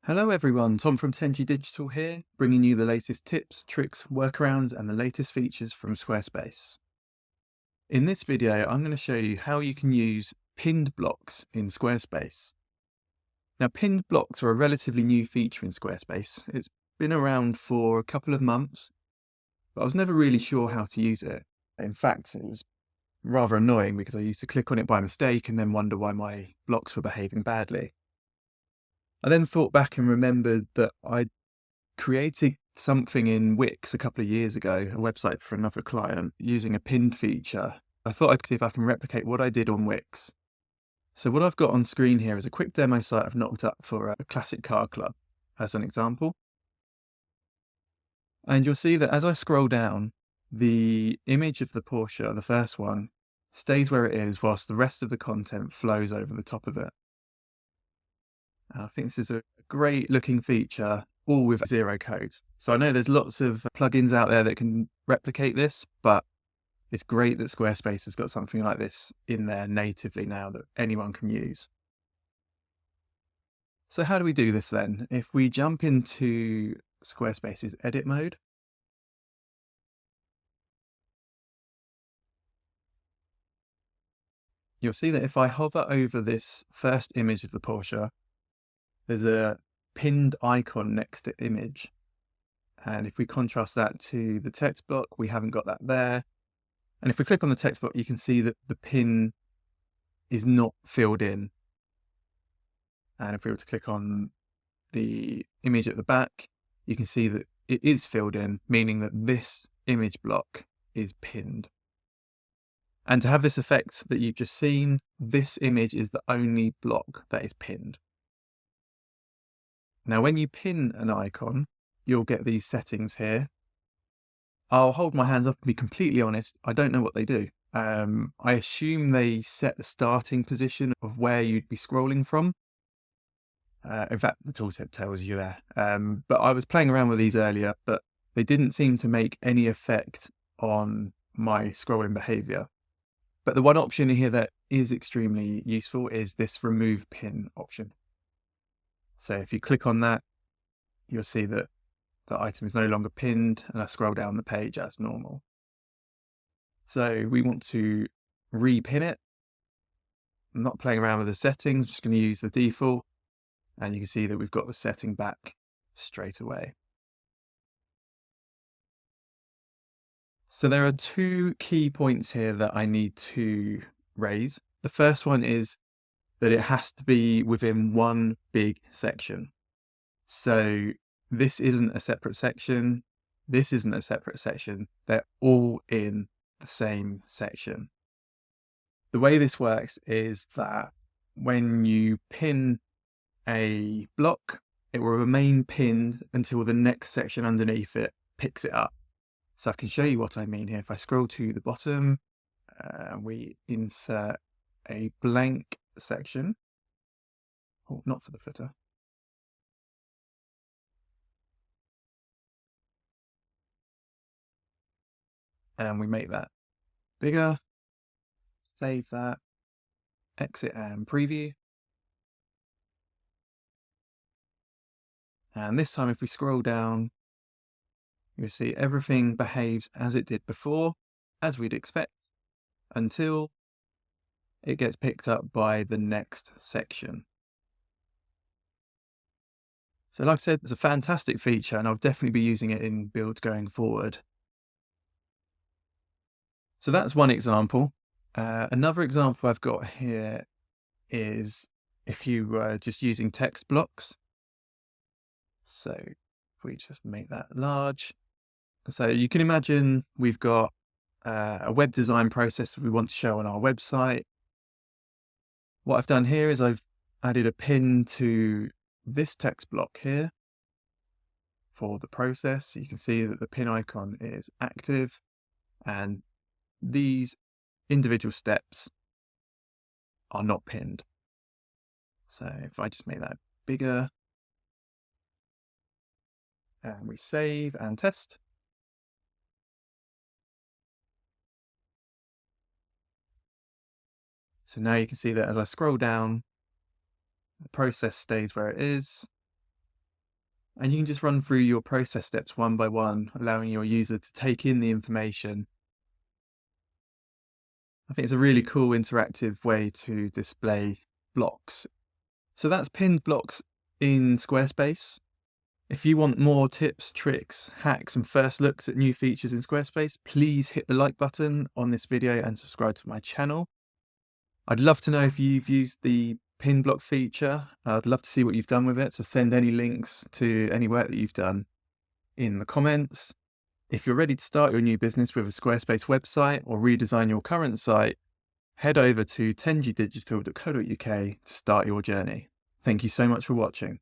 Hello everyone, Tom from 10G Digital here, bringing you the latest tips, tricks, workarounds and the latest features from Squarespace. In this video, I'm going to show you how you can use pinned blocks in Squarespace. Now, pinned blocks are a relatively new feature in Squarespace. It's been around for a couple of months, but I was never really sure how to use it. In fact, it was rather annoying because I used to click on it by mistake and then wonder why my blocks were behaving badly. I then thought back and remembered that I created something in Wix a couple of years ago, a website for another client, using a pinned feature. I thought I'd see if I can replicate what I did on Wix. So what I've got on screen here is a quick demo site I've knocked up for a classic car club, as an example. And you'll see that as I scroll down, the image of the Porsche, the first one, stays where it is whilst the rest of the content flows over the top of it. I think this is a great looking feature, all with zero code. So I know there's lots of plugins out there that can replicate this, but it's great that Squarespace has got something like this in there natively now that anyone can use. So how do we do this then? If we jump into Squarespace's edit mode, you'll see that if I hover over this first image of the Porsche, there's a pinned icon next to image. And if we contrast that to the text block, we haven't got that there. And if we click on the text block, you can see that the pin is not filled in. And if we were to click on the image at the back, you can see that it is filled in, meaning that this image block is pinned. And to have this effect that you've just seen, this image is the only block that is pinned. Now, when you pin an icon, you'll get these settings here. I'll hold my hands up and be completely honest, I don't know what they do. I assume they set the starting position of where you'd be scrolling from. In fact, the tooltip tells you there. But I was playing around with these earlier, but they didn't seem to make any effect on my scrolling behavior. But the one option here that is extremely useful is this remove pin option. So if you click on that, you'll see that the item is no longer pinned and I scroll down the page as normal. So we want to repin it. I'm not playing around with the settings, I'm just going to use the default. And you can see that we've got the setting back straight away. So there are two key points here that I need to raise. The first one is that it has to be within one big section. So this isn't a separate section. This isn't a separate section. They're all in the same section. The way this works is that when you pin a block, it will remain pinned until the next section underneath it picks it up. So I can show you what I mean here. If I scroll to the bottom, we insert a blank section. Oh, not for the footer. And we make that bigger, save that, exit and preview. And this time, if we scroll down, you'll see everything behaves as it did before, as we'd expect, until it gets picked up by the next section. So like I said, it's a fantastic feature and I'll definitely be using it in builds going forward. So that's one example. Another example I've got here is if you were just using text blocks. So if we just make that large. So you can imagine we've got a web design process that we want to show on our website. What I've done here is I've added a pin to this text block here for the process. So you can see that the pin icon is active and these individual steps are not pinned. So if I just make that bigger and we save and test. So now you can see that as I scroll down, the process stays where it is. And you can just run through your process steps one by one, allowing your user to take in the information. I think it's a really cool interactive way to display blocks. So that's pinned blocks in Squarespace. If you want more tips, tricks, hacks, and first looks at new features in Squarespace, please hit the like button on this video and subscribe to my channel. I'd love to know if you've used the pin block feature. I'd love to see what you've done with it. So send any links to any work that you've done in the comments. If you're ready to start your new business with a Squarespace website or redesign your current site, head over to tenjidigital.co.uk to start your journey. Thank you so much for watching.